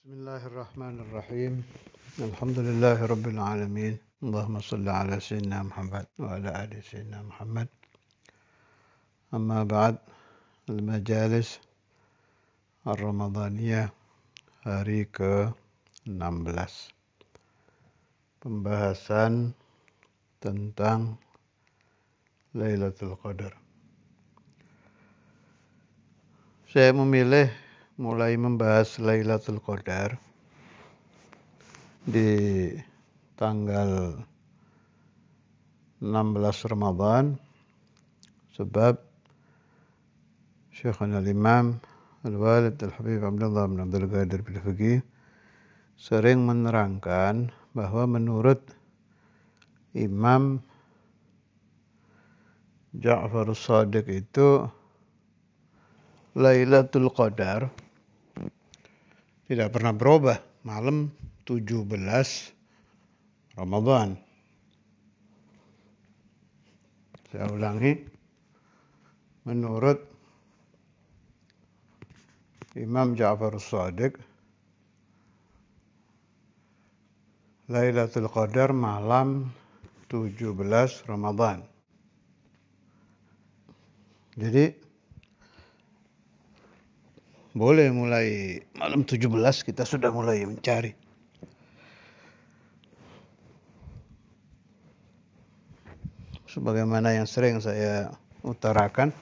Bismillahirrahmanirrahim. Alhamdulillahi Rabbil alamin. Allahumma salli ala Sayyidina Muhammad wa ala ali Sayyidina Muhammad. Amma ba'd. Al-Majalis Ar-Ramadaniyah hari ke-16. Pembahasan tentang Lailatul Qadar. Saya memilih mulai membahas Lailatul Qadar di tanggal 16 Ramadan sebab Syekhuna al-Imam Al-Walid Al-Habib Abdullah bin Abdul Qadir Al-Fiqih sering menerangkan bahwa menurut Imam Ja'far As-Shadiq itu Lailatul Qadar tidak pernah berubah malam 17 Ramadan. Saya ulangi, menurut Imam Ja'far As-Shadiq, Lailatul Qadar malam 17 Ramadan. Jadi boleh mulai malam 17 kita sudah mulai mencari. Sebagaimana yang sering saya utarakan,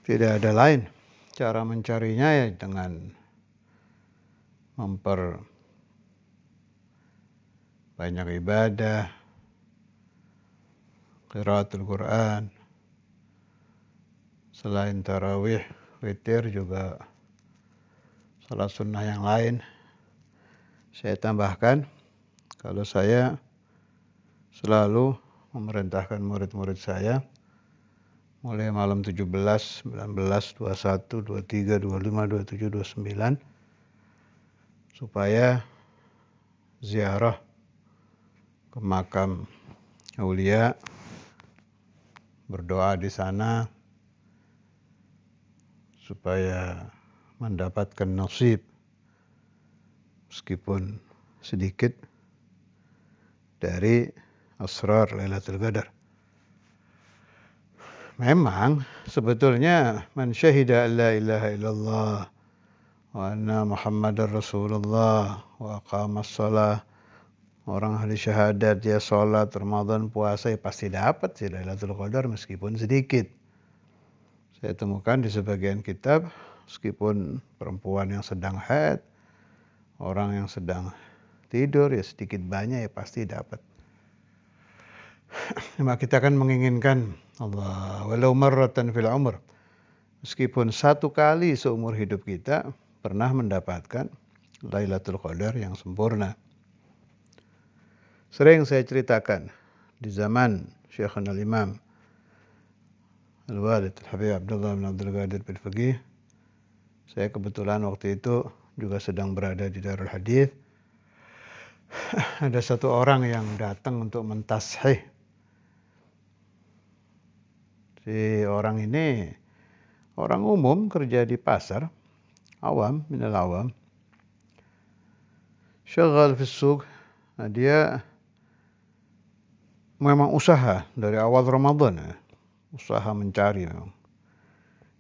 tidak ada lain. Cara mencarinya ya dengan banyak ibadah, qiraatul Quran, selain tarawih, witir juga salat sunnah yang lain. Saya tambahkan, kalau saya selalu memerintahkan murid-murid saya mulai malam 17, 19, 21, 23, 25, 27, 29 supaya ziarah ke makam aulia, berdoa di sana supaya mendapatkan nasib meskipun sedikit dari asrar Lailatul Qadar. Memang sebetulnya man syahida la ilaha illallah wa anna Muhammadar Rasulullah wa aqamas shalah, orang ahli syahadat, dia salat, Ramadan, puasa, ya pasti dapat sih Lailatul Qadar meskipun sedikit. Saya temukan di sebagian kitab, meskipun perempuan yang sedang haid, orang yang sedang tidur, ya sedikit banyak ya pasti dapat. Maka kita kan menginginkan Allah walau marratan fil umr, meskipun satu kali seumur hidup kita pernah mendapatkan Lailatul Qadar yang sempurna. Sering saya ceritakan di zaman Syekhuna al-Imam Al-Walid Al-Habib Abdullah bin Abdul Qadir Al-Fiqih, saya kebetulan waktu itu juga sedang berada di Darul Hadith. Ada satu orang yang datang untuk mentashih. Si orang ini orang umum, kerja di pasar, awam, minal awam. Syagal fi suq. Nah, dia memang usaha dari awal Ramadan, ya. Usaha mencari memang.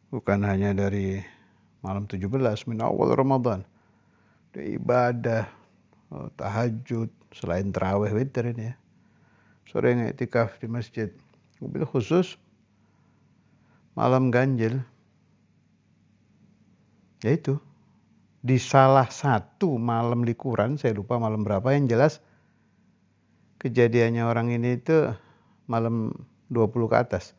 Bukan hanya dari malam 17, min awal Ramadan. Dia ibadah, tahajud, selain tarawih, witir ini ya. Sering i'tikaf di masjid. Mobil khusus malam ganjil. Yaitu di salah satu malam likuran, saya lupa malam berapa, yang jelas kejadiannya orang ini itu malam 20 ke atas.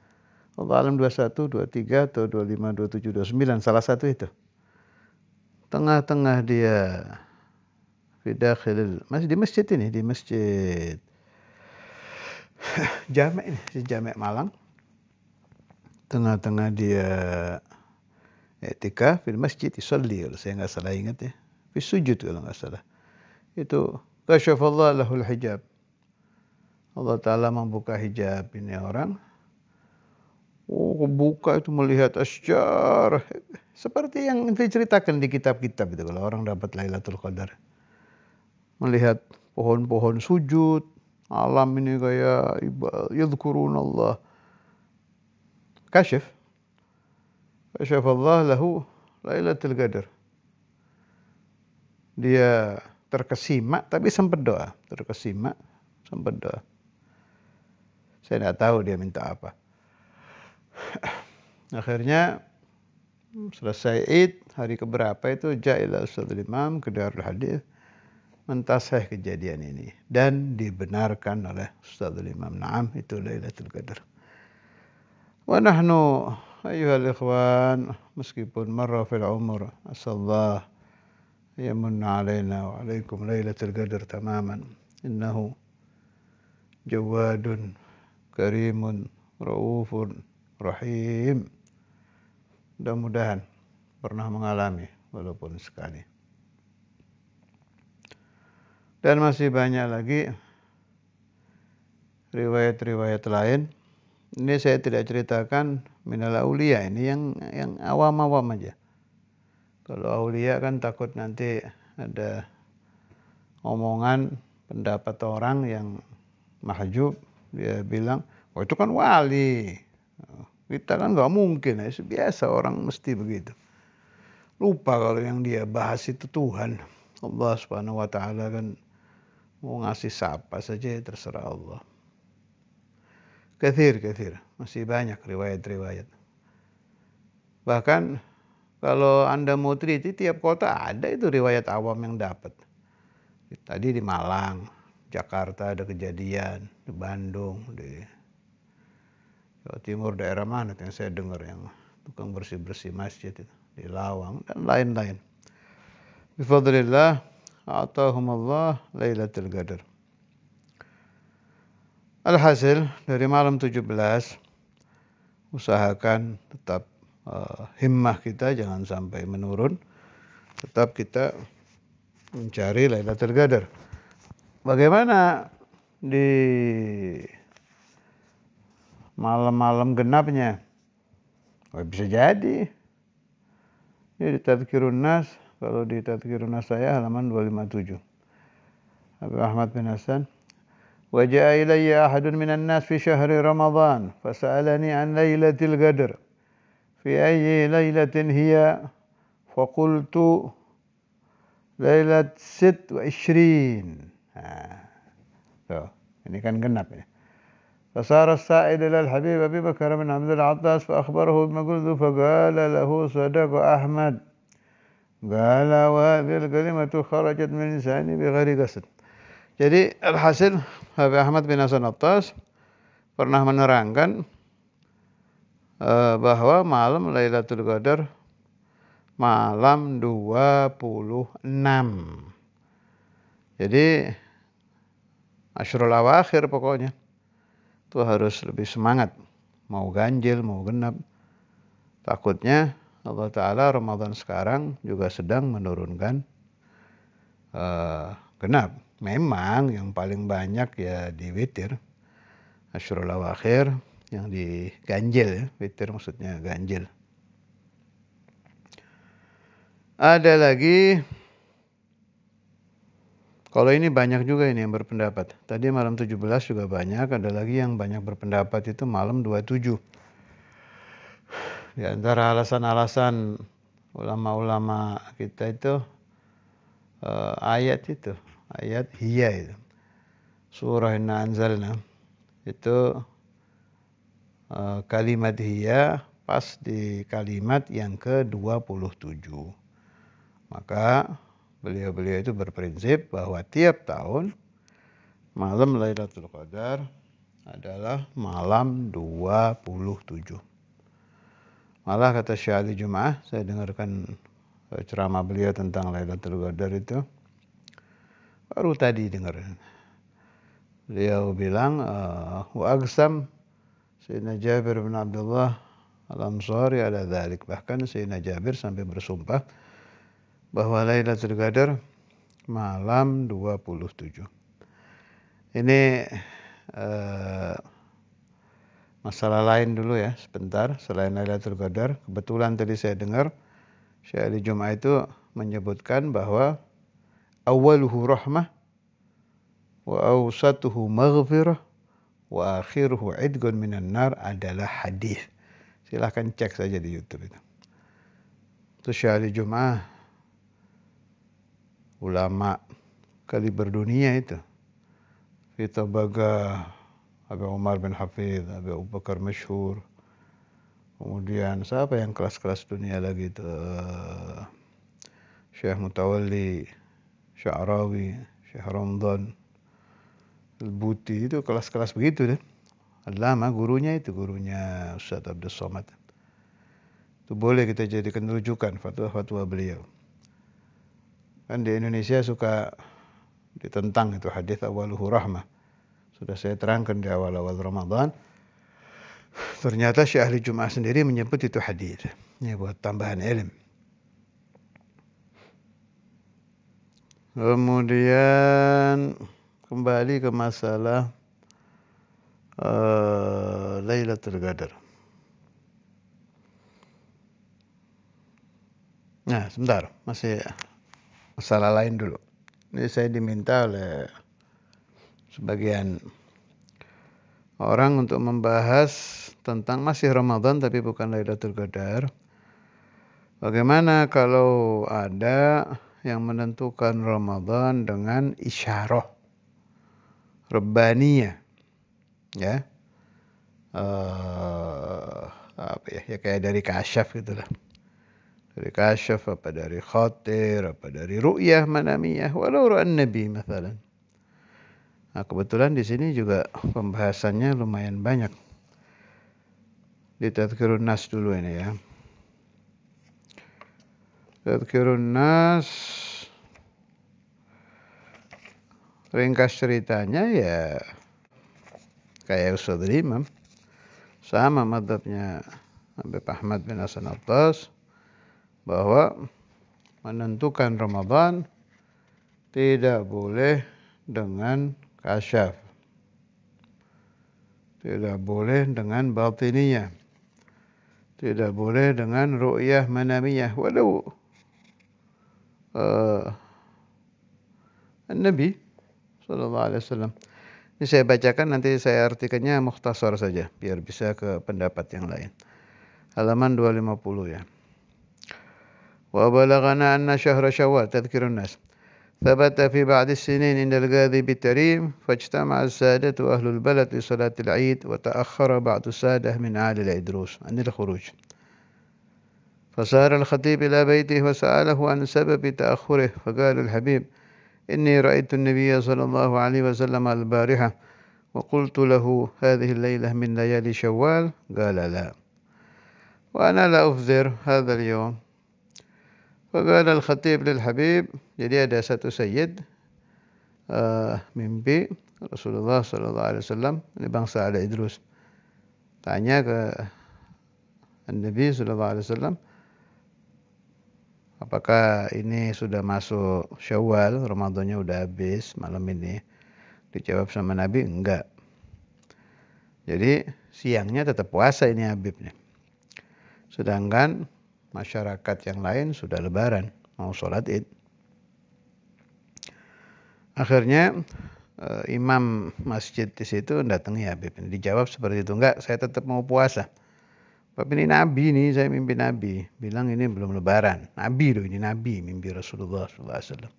Allah alam 21, 23 atau 25, 27, 29, salah satu itu. Tengah-tengah dia masih di masjid ini, di masjid Jamek ini, di Jamek Malang. Tengah-tengah dia i'tikaf di masjid, yusalli kalau saya enggak salah ingat ya. Fi sujud kalau enggak salah. Itu kasyafallahu lahul hijab. Allah Ta'ala membuka hijab ini orang. Oh, buka itu melihat asjar, Seperti yang diceritakan di kitab-kitab itu kalau orang dapat Lailatul Qadar. Melihat pohon-pohon sujud, alam ini kayak yadhkurunallah. Kasyaf Allah lahu Lailatul Qadar. Dia terkesima tapi sempat doa. Terkesima sempat doa. Saya tidak tahu dia minta apa. Akhirnya selesai Id, hari keberapa itu Ja'ila Ustadzul Imam ke Darul Hadis mentasih kejadian ini dan dibenarkan oleh Ustadzul Imam. Naam, itu Lailatul Qadar. Wa nahnu ayyuhal ikhwan, meskipun marra fil umur, asallahu yamunna alaina wa alaikum Lailatul Qadar tamaman. Innahu jawadun karimun raufun rahim. Mudah-mudahan pernah mengalami walaupun sekali. Dan masih banyak lagi riwayat-riwayat lain. Ini saya tidak ceritakan minal aulia, ini yang awam-awam aja. Kalau aulia kan takut nanti ada omongan pendapat orang yang mahjub, dia bilang, "Oh, itu kan wali." Kita kan nggak mungkin, ya biasa orang mesti begitu. Lupa kalau yang dia bahas itu Tuhan. Allah Subhanahu wa taala kan mau ngasih siapa saja ya terserah Allah. Kathir, masih banyak riwayat-riwayat. Bahkan kalau Anda mau teliti, tiap kota ada itu riwayat awam yang dapat. Tadi di Malang, Jakarta ada kejadian, di Bandung, di Jawa Timur daerah mana yang saya dengar yang tukang bersih-bersih masjid itu, di Lawang dan lain-lain. Bifadlillah a'tahumullah Lailatul Qadar. Alhasil dari malam 17 usahakan tetap himmah kita jangan sampai menurun. Tetap kita mencari Lailatul Qadar. Bagaimana di malam-malam genapnya? Oh, bisa jadi. Ini di Tadhkirun Nas, kalau di Tadhkirun Nas saya halaman 257. Abu Ahmad bin Hasan, "Wa ja'a ilayya ahadun minan nas fi syahri Ramadan, fasa'alani an Lailatul Qadar. Fi ayyi lailatin hiya? Faqultu Lailat 26." Tuh, ini kan genap ya. فصار السائل إلى الحبيب أبي بكر بن عبد العطاس فأخبره بما قلت فقال له صدق أحمد قال وهذه الكلمة خرجت من لساني بغير قصد. Jadi alhasil Habib Ahmad bin Hasan Attas pernah menerangkan bahwa malam Lailatul Qadar malam 26. Jadi Asyrul Awakhir pokoknya. Itu harus lebih semangat. Mau ganjil, mau genap. Takutnya Allah Ta'ala Ramadan sekarang juga sedang menurunkan genap. Memang yang paling banyak ya di witir. Asyrul Awakhir yang di ganjil ya. Witir maksudnya ganjil. Ada lagi, kalau ini banyak juga ini yang berpendapat. Tadi malam 17 juga banyak, ada lagi yang banyak berpendapat itu malam 27. Di antara alasan-alasan ulama-ulama kita itu ayat hiya itu. Surah Inna Anzalna itu kalimat hiya pas di kalimat yang ke-27. Maka beliau-beliau itu berprinsip bahwa tiap tahun malam Lailatul Qadar adalah malam 27. Malah kata Syekh Ali Jum'ah, saya dengarkan ceramah beliau tentang Lailatul Qadar itu baru tadi dengar. Beliau bilang wa aqsam Sayyidina Jabir bin Abdullah Al-Ansari ala dzalik. Bahkan Sayyidina Jabir sampai bersumpah bahwa Lailatul Qadar malam 27. Ini masalah lain dulu ya sebentar. Selain Lailatul Qadar, kebetulan tadi saya dengar Syekh Ali Jum'ah itu menyebutkan bahwa awaluhu rahmah wa awsatuhu maghfirah wa akhiruhu idgun minan nar adalah hadis. Silahkan cek saja di YouTube itu. Itu Syekh Ali Jum'ah, ulama kaliber dunia itu. Kita baga Abu Umar bin Hafidh, Abu Bakar Masyhur. Kemudian siapa yang kelas-kelas dunia lagi itu? Syekh Mutawalli, Sya'rawi, Syekh Ramdan, Al-Buti, itu kelas-kelas begitu deh. Alama gurunya Ustaz Abdul Somad. Itu boleh kita jadikan rujukan fatwa-fatwa beliau. Kan di Indonesia suka ditentang itu hadis awaluhu rahmah. Sudah saya terangkan di awal-awal Ramadan. Ternyata Syekh Ali Jum'ah sendiri menyebut itu hadis. Ini buat tambahan ilmu. Kemudian kembali ke masalah Lailatul Qadar. Nah, sebentar, masih masalah lain dulu. Ini saya diminta oleh sebagian orang untuk membahas tentang masih Ramadan tapi bukan Lailatul Qadar. Bagaimana kalau ada yang menentukan Ramadan dengan isyarah rabbaniyah, ya, ya kayak dari kasyaf gitulah, dari kasyaf apa dari khatir apa dari ru'yah manamiyah walau ru'an nabi misalnya. Nah, kebetulan di sini juga pembahasannya lumayan banyak. Di Tadhkirun Nas dulu ini ya. Tadhkirun Nas, ringkas ceritanya ya kayak Ustadz Imam, sama madhabnya Habib Ahmad bin Hasan Attas, bahwa menentukan Ramadan tidak boleh dengan kasyaf, tidak boleh dengan batiniyah, tidak boleh dengan ru'yah manamiyah walau Nabi sallallahu alaihi wasallam. Ini saya bacakan, nanti saya artikannya mukhtasar saja biar bisa ke pendapat yang lain. Halaman 250 ya. Wa balaghana anna syahra Syawal, Tadhkirun Nas, ثبت في بعض السنين عند القاضي بالتريم فاجتمع السادة وأهل البلد لصلاة العيد وتأخر بعض السادة من آل الإدروس عن الخروج فسار الخطيب إلى بيته وسأله عن سبب تأخره فقال الحبيب إني رأيت النبي صلى الله عليه وسلم البارحة وقلت له هذه الليلة من ليالي شوال قال لا وأنا لا أفذر هذا اليوم فقال الخطيب للحبيب, jadi ada satu sayyid mimpi Rasulullah sallallahu alaihi wasallam, ini bangsa Ala Idrus, tanya ke Nabi sallallahu alaihi wasallam, apakah ini sudah masuk Syawal, Ramadannya udah habis malam ini? Dijawab sama Nabi, enggak. Jadi siangnya tetap puasa ini Habibnya. Sedangkan masyarakat yang lain sudah lebaran, mau sholat Id. Akhirnya imam masjid di situ datangi Habib. Dijawab seperti itu, enggak, saya tetap mau puasa. Tapi ini Nabi nih, saya mimpi Nabi. Bilang ini belum lebaran. Nabi loh, ini Nabi, mimpi Rasulullah SAW.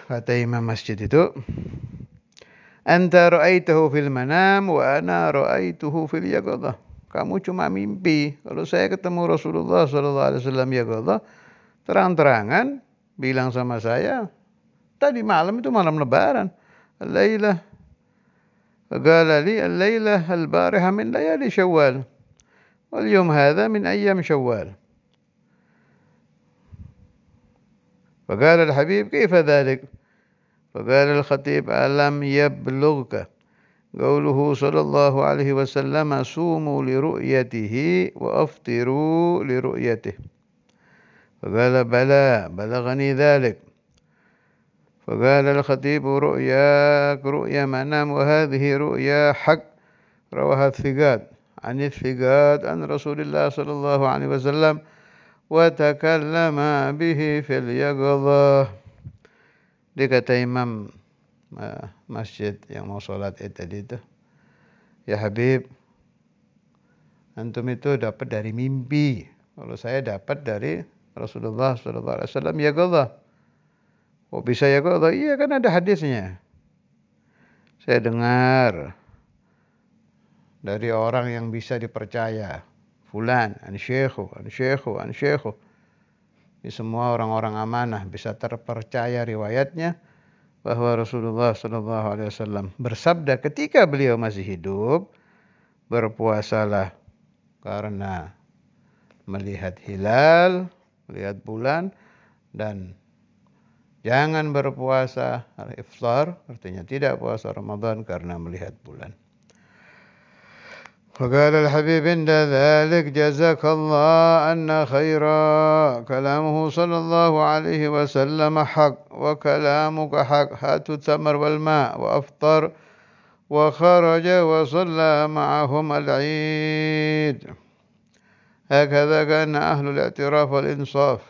Kata imam masjid itu, Anta ra'aitahu fil manam wa ana ra'aituhu fil yaqadah. Kamu cuma mimpi. Kalau saya ketemu Rasulullah SAW yaqadah, terang-terangan bilang sama saya, tadi malam itu malam lebaran. Al-lailah. Qala li al-lailah al-bariha min layali Syawal. Wal yawm hadha min ayyam Syawal. فقال الحبيب كيف ذلك؟ فقال الخطيب ألم يبلغك قوله صلى الله عليه وسلم صوموا لرؤيته وأفطروا لرؤيته. فقال بلى بلغني ذلك. فقال الخطيب رؤياك رؤيا منام وهذه رؤيا حق رواها الثقات عن الثقات عن رسول الله صلى الله عليه وسلم وتكلم به في اليقظة. Dia kata imam masjid yang mau sholat tadi itu, ya Habib, antum itu dapat dari mimpi. Kalau saya dapat dari Rasulullah SAW yaqظah. Oh bisa yaqظah? Iya kan ada hadisnya. Saya dengar dari orang yang bisa dipercaya. Fulan, an syekhu. Ini semua orang-orang amanah, bisa terpercaya riwayatnya bahwa Rasulullah SAW bersabda ketika beliau masih hidup, berpuasalah karena melihat hilal, melihat bulan, dan jangan berpuasa al-iftar, artinya tidak puasa Ramadan karena melihat bulan. فقال الحبيب عند ذلك جزاك الله عنا خيرا كلامه صلى الله عليه وسلم حق وكلامك حق هاتوا التمر والماء وأفطر وخرج وصلى معهم العيد هكذا كان أهل الاعتراف والإنصاف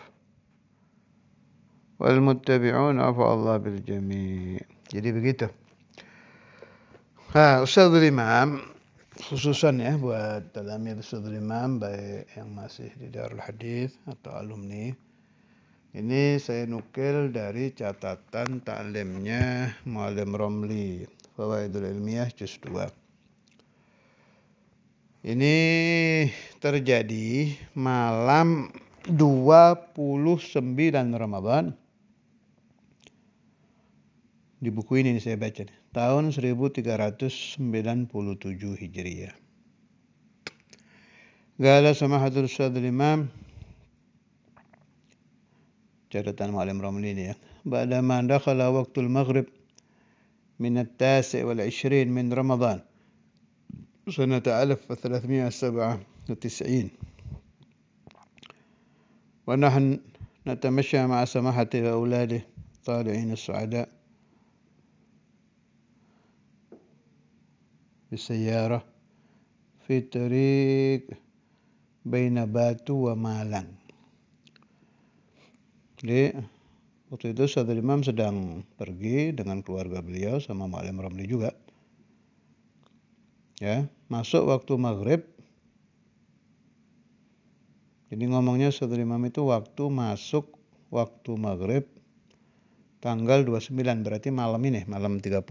والمتبعون عفو الله بالجميع. Jadi begitu. Ustadzul Imam, khususan ya buat talamid Ustadzul Imam, baik yang masih di Darul Hadis atau alumni, ini saya nukil dari catatan ta'limnya Muallim Romli, Fawaidul Ilmiyah Juz 2. Ini terjadi malam 29 Ramadan. Di buku ini saya baca nih, tahun 1397 Hijriah. Qala samahatul Ustadzul Imam, catatan Muallim Romli ini ya. Ba'dama dakhala waqtul maghrib min at-tasi' wal 20 min Ramadan sanata 1397 wa nahnu natamashى مع سماحة أولاده طالعين السعداء بالسيارة في طريق بين Batu wa Malang. Jadi waktu itu Ustadzul Imam sedang pergi dengan keluarga beliau sama Muallim Romli juga. Ya, masuk waktu maghrib. Jadi ngomongnya Ustadzul Imam itu waktu masuk waktu maghrib tanggal 29, berarti malam ini, malam 30.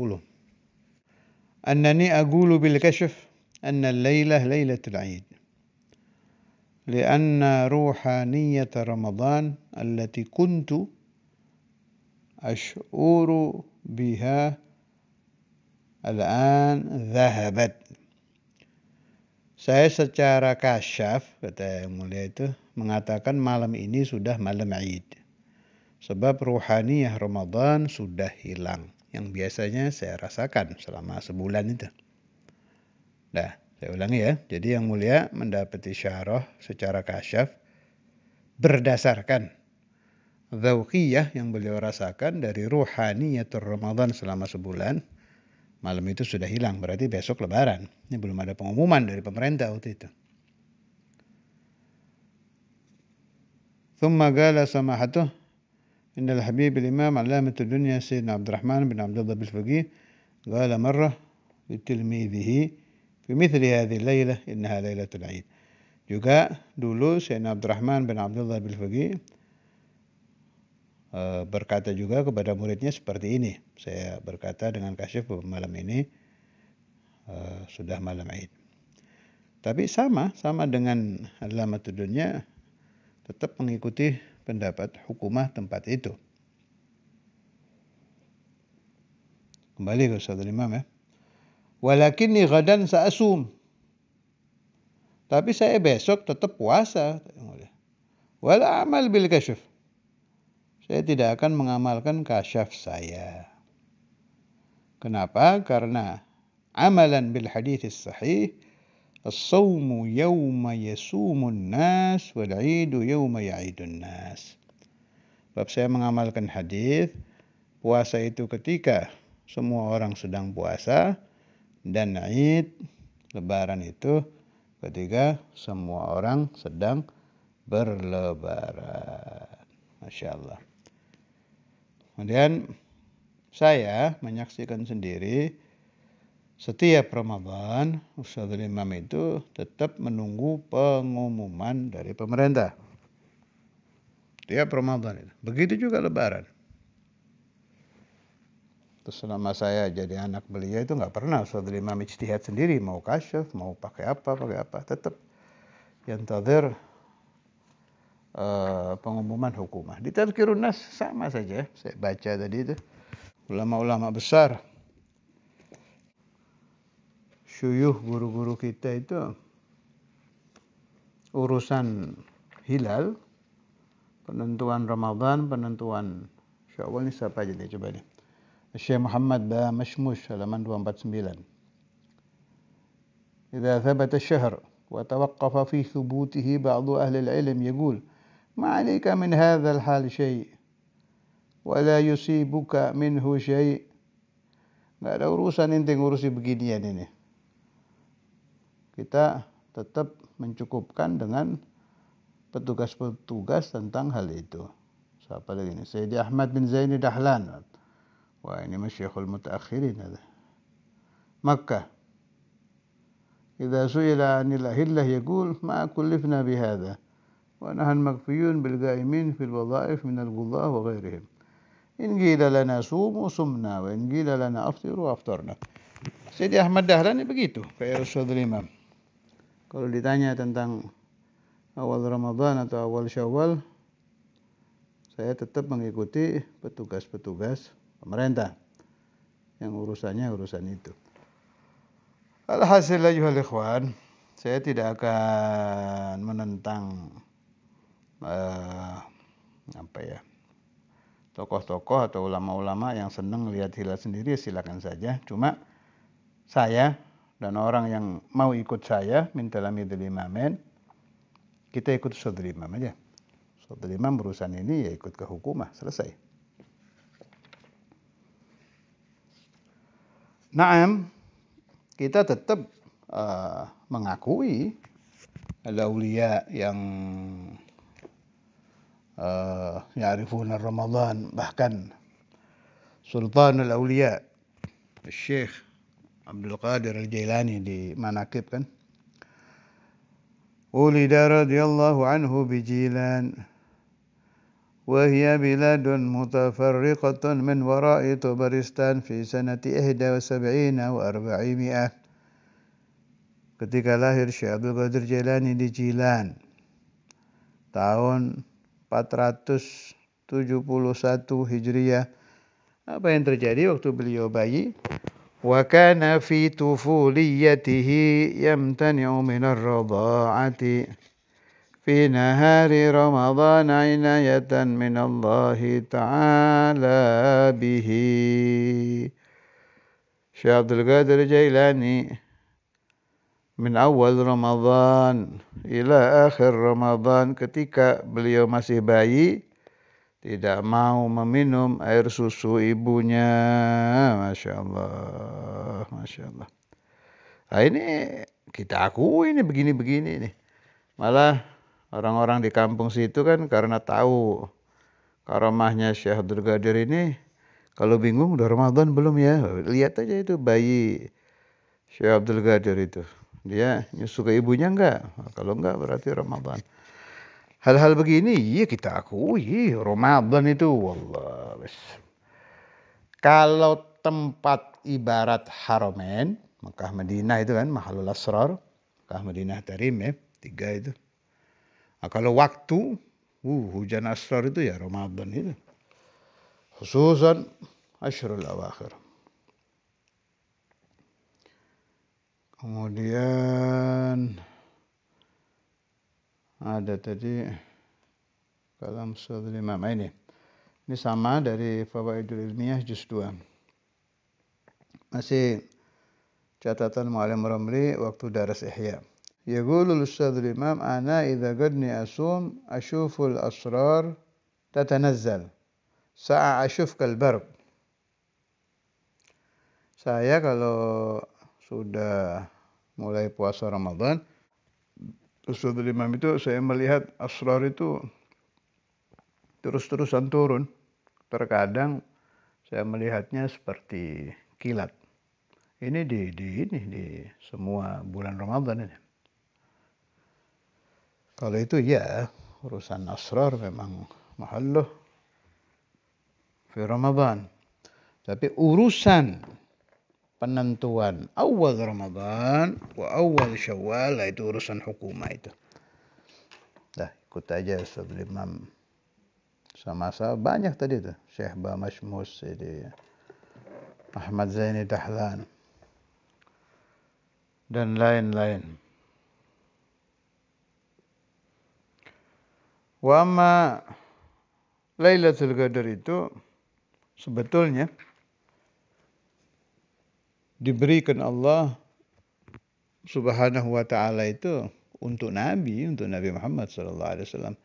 Annani aqulu bil kashf anna al-lailah lailatul 'Aid. لأن روحانية رمضان التي كنت أشعر بها الآن ذهبت. Saya secara kasyaf, kata yang mulia itu, mengatakan malam ini sudah malam Id. Sebab ruhaniyah Ramadan sudah hilang. Yang biasanya saya rasakan selama sebulan itu. Nah, saya ulangi ya. Jadi yang mulia mendapat isyarah secara kasyaf berdasarkan dzauqiyah yang beliau rasakan dari ruhaniyatul Ramadan selama sebulan. Malam itu sudah hilang, berarti besok lebaran. Ini belum ada pengumuman dari pemerintah waktu itu. ثم قال سماحته إن الحبيب الإمام علامة الدنيا سيدنا عبد الرحمن بن عبد الله بالفقيه قال مرة لتلميذه في مثل هذه الليلة إنها ليلة العيد. Juga dulu Sayyidina Abdurrahman bin Abdullah Bil-Faqih berkata juga kepada muridnya seperti ini. Saya berkata dengan kasyaf bahwa malam ini sudah malam Id. Tapi sama dengan Alamatud Dunya, tetap mengikuti pendapat hukumah tempat itu. Kembali ke Ustadzul Imam ya. Walakinni ghadan sa'asum. Tapi saya besok tetap puasa. Wala amal bil kasyaf. Saya tidak akan mengamalkan kasyaf saya. Kenapa? Karena amalan bil hadits sahih, as-sawmu yawma yasumun nas wal 'idu yawma ya'idun nas. Sebab saya mengamalkan hadis, puasa itu ketika semua orang sedang puasa, dan Id, lebaran itu ketika semua orang sedang berlebaran. Masya Allah. Kemudian saya menyaksikan sendiri setiap Ramadan Ustadzul Imam itu tetap menunggu pengumuman dari pemerintah. Setiap Ramadan itu. Begitu juga Lebaran. Terus selama saya jadi anak beliau itu nggak pernah Ustadzul Imam ijtihad sendiri mau kasyaf, mau pakai apa, tetap yantadhir pengumuman hukumah. Di Tazkirun Nas sama saja. Saya baca tadi itu ulama-ulama besar, syuyuh guru-guru kita itu urusan hilal, penentuan Ramadan, penentuan Syawal ini siapa aja nih coba nih. Syekh Muhammad Ba Mashmush halaman 249. إذا ثبت الشهر وتوقف في ثبوته بعض أهل العلم يقول ما عليك من هذا الحال شيء ولا يصيبك منه شيء. Nggak ada urusan ente ngurusi beginian ini. Kita tetap mencukupkan dengan petugas-petugas tentang hal itu. Siapa lagi ini? Sayyidi Ahmad bin Zaini Dahlan. Wah, ini masyikhul mutaakhirin ada. Makkah. إذا سئل عن الأهلة يقول ما كلفنا بهذا ونحن مكفيون بالقائمين في الوظائف من القضاة وغيرهم. إن قيل لنا صوموا صمنا وإن قيل لنا أفطروا أفطرنا. Sayyidi Ahmad Dahlan begitu kayak Ustadzul Imam. Kalau ditanya tentang awal Ramadan atau awal Syawal, saya tetap mengikuti petugas-petugas pemerintah yang urusannya urusan itu. Alhasil ayuhal ikhwan, saya tidak akan menentang tokoh-tokoh atau ulama-ulama yang senang lihat hilal sendiri, silakan saja. Cuma saya dan orang yang mau ikut saya min talamidil imamin, kita ikut Ustadzul Imam aja. Ustadzul Imam urusan ini ya ikut ke hukumah, selesai. Naam, kita tetap mengakui ada aulia yang ya'rifuna Ramadan, bahkan Sultan al-Aulia Syekh Abdul Qadir al-Jailani di Manaqib kan. Ulida radhiyallahu anhu bijilan وهي بلاد متفرقة من وراء طبرستان في سنة 71 و400. Ketika lahir Syekh Abdul Qadir Jailani di Jilan tahun 471 Hijriah. Apa yang terjadi waktu beliau bayi? Wa kana fi tufuliyatihi yamtani'u min ar-radha'ati في نهار رمضان عناية من الله تعالى به. Syekh Abdul Qadir Jailani min awal Ramadan ila akhir Ramadan, ketika beliau masih bayi tidak mau meminum air susu ibunya. Masya Allah, Masya Allah. Nah, ini kita akui ini begini-begini nih. Malah orang-orang di kampung situ kan karena tahu karamahnya Syekh Abdul Qadir ini, kalau bingung udah Ramadan belum ya, lihat aja itu bayi Syekh Abdul Qadir itu, dia nyusu ke ibunya enggak? Kalau enggak berarti Ramadan. Hal-hal begini iya kita akui Ramadan itu, wallah. Kalau tempat ibarat Haramain Mekah Madinah itu kan Mahalul Asrar, Mekah Madinah Tarim ya, 3 itu. Nah, kalau waktu hujan asrar itu ya Ramadan itu. Khususan Ashrul Awakhir. Kemudian ada tadi kalam Ustadzul Imam ini. Ini sama dari Fawaidul Ilmiyah juz 2. Masih catatan Muallim Ramli waktu daras Ihya. يقول الأستاذ الإمام أنا إذا قدني أصوم أشوف الأسرار تتنزل ساعة أشوف كالبرق. Saya kalau sudah mulai puasa Ramadan, Ustadzul Imam itu saya melihat asrar itu terus-terusan turun. Terkadang saya melihatnya seperti kilat. Ini di semua bulan Ramadan ini. Kalau itu ya urusan asrar memang mahalluh fi Ramadan. Tapi urusan penentuan awal Ramadan wa awal Syawal itu urusan hukumah itu. Dah ikut aja Ustadzul Imam. Sama-sama banyak tadi tuh. Syekh Bamashmus, Ahmad Zaini Dahlan dan lain-lain. Wa amma Lailatul Qadar itu sebetulnya diberikan Allah Subhanahu wa taala itu untuk Nabi Muhammad sallallahu alaihi wasallam.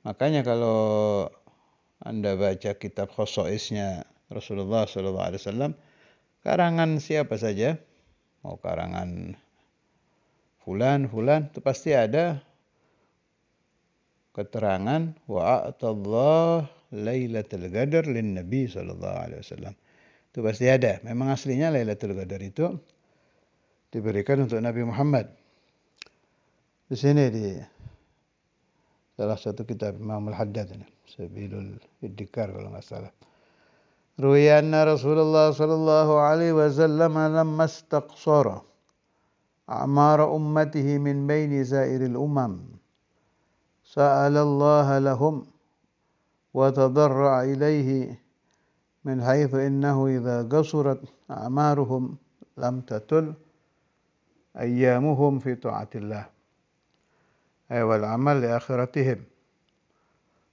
Makanya kalau Anda baca kitab khosoisnya Rasulullah sallallahu alaihi wasallam, karangan siapa saja, mau karangan fulan itu pasti ada keterangan wa a'tallah Lailatul Qadar lin Nabi sallallahu alaihi wasallam. Itu pasti ada. Memang aslinya Lailatul Qadar itu diberikan untuk Nabi Muhammad. Di sini di salah satu kitab Imam Al-Haddad ini, Sabilul Iddikar kalau enggak salah. Ruwiya anna Rasulullah sallallahu alaihi wasallam lamma istaqsara a'mara ummatihi min baini sa'iril umam. Sa'ala Allah lahum wa tadarra'a ilaihi min haitsu innahu idza qasurat a'maruhum lam tatul ayyamuhum fi ta'atillah ay wal amal li akhiratihim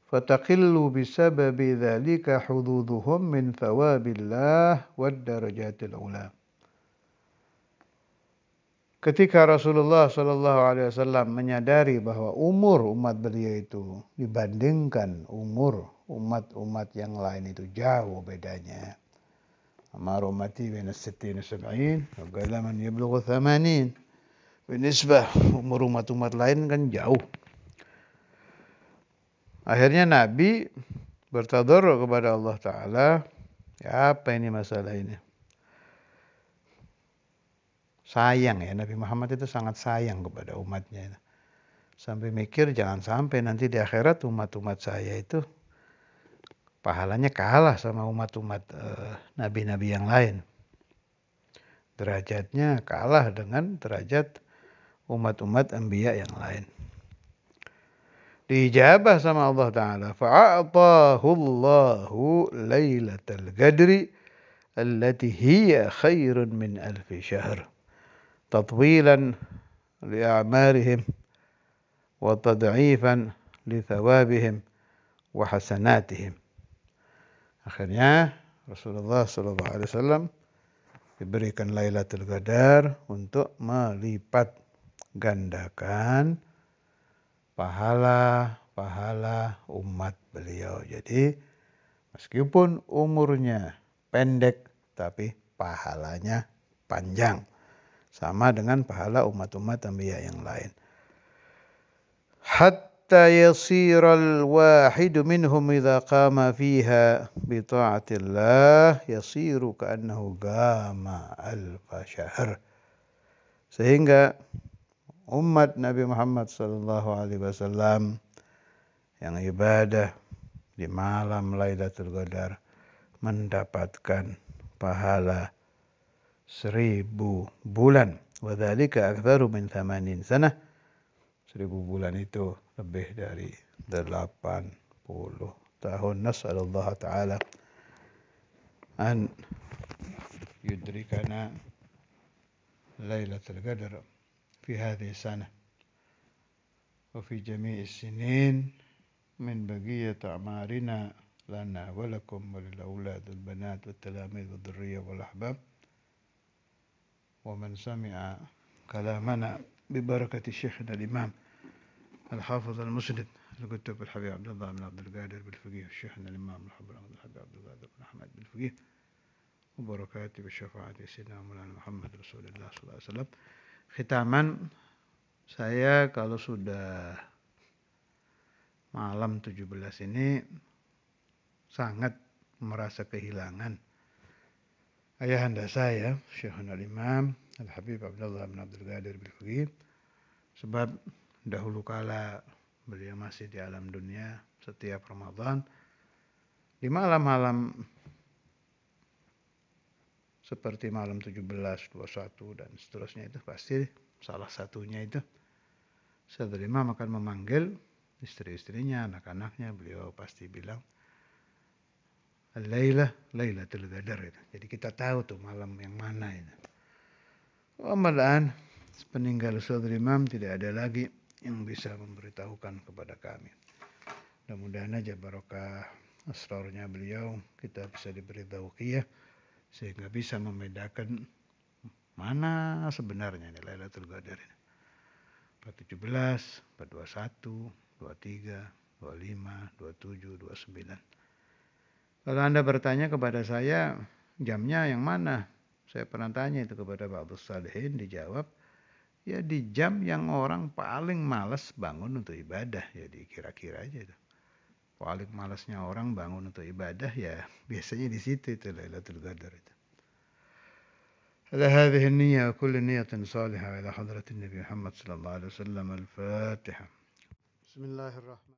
fataqillu bisababi dzalika hududuhum min thawabillah wad darajatil ula. Ketika Rasulullah sallallahu alaihi wasallam menyadari bahwa umur umat beliau itu dibandingkan umur umat-umat yang lain itu jauh bedanya. Amar ummati baina 60 wa 70 wa qala man yablughu 80. Binisbah umur umat-umat lain kan jauh. Akhirnya Nabi bertadarruk kepada Allah Ta'ala. Ya, apa ini masalah ini? Sayang ya, Nabi Muhammad itu sangat sayang kepada umatnya. Sampai mikir jangan sampai nanti di akhirat umat-umat saya itu pahalanya kalah sama umat-umat nabi-nabi yang lain. Derajatnya kalah dengan derajat umat-umat anbiya yang lain. Diijabah sama Allah Ta'ala. Fa'a'atahu Allahu Lailatul Qadri allati hiya khairun min alfi syahr. Tatwilan li'amarihim wa tad'ifan li thawabihim wa hasanatihim. Akhirnya Rasulullah sallallahu alaihi wasallam diberikan Lailatul Qadar untuk melipat gandakan pahala umat beliau. Jadi meskipun umurnya pendek tapi pahalanya panjang. Sama dengan pahala umat-umat anbiya yang lain. Hatta yasiral wahidu minhum idza qama fiha bi ta'atillah yasiru ka'annahu qama alfa syahr. Sehingga umat Nabi Muhammad sallallahu alaihi wasallam yang ibadah di malam Lailatul Qadar mendapatkan pahala 1000 bulan. Wa dzalika aktsaru min 80 sanah. 1000 bulan itu lebih dari 80 tahun. Nas'alullah ta'ala an yudrikana Lailatul Qadar fi hadhihi sanah wa fi jami'i sinin min baqiyat a'marina lana wa lakum wa lil aulad wal banat wat talamid wad dhurriyyah wal ahbab wa man sami'a kalamana bi barakati syekhna al-imam al-hafiz al-musnid al-kutub al-habib Abdullah bin Abdul Qadir bil Faqih syekhna al-imam al-habib Abdul Qadir bin Ahmad bil Faqih wa barakati bi syafaati sayyidina Maulana Muhammad Rasulullah sallallahu alaihi wasallam. Khitaman Saya kalau sudah malam 17 ini sangat merasa kehilangan ayahanda saya, Syekhul Imam Al-Habib Abdullah bin Abdul Qadir Bil-Fuqih. Sebab dahulu kala beliau masih di alam dunia, setiap Ramadan di malam-malam seperti malam 17, 21 dan seterusnya itu pasti salah satunya itu Saudara Imam akan memanggil istri-istrinya, anak-anaknya. Beliau pasti bilang Al-Lailah Lailatul Qadar itu. Jadi kita tahu tuh malam yang mana itu. Mudah-mudahan peninggal Saudara Imam tidak ada lagi yang bisa memberitahukan kepada kami. Mudah-mudahan aja barokah asrarnya beliau kita bisa diberi tauqiyah sehingga bisa membedakan mana sebenarnya ini Lailatul Qadar ini. 417, 421, 23, 25, 27, 29. Kalau Anda bertanya kepada saya jamnya yang mana? Saya pernah tanya itu kepada Pak Abdul Salihin, dijawab ya di jam yang orang paling malas bangun untuk ibadah. Jadi kira-kira aja itu. Paling malasnya orang bangun untuk ibadah ya biasanya di situ itu Lailatul Qadar itu. على هذه النية وكل نية صالحة إلى حضرة النبي محمد صلى الله عليه وسلم. الفاتحة. بسم الله الرحمن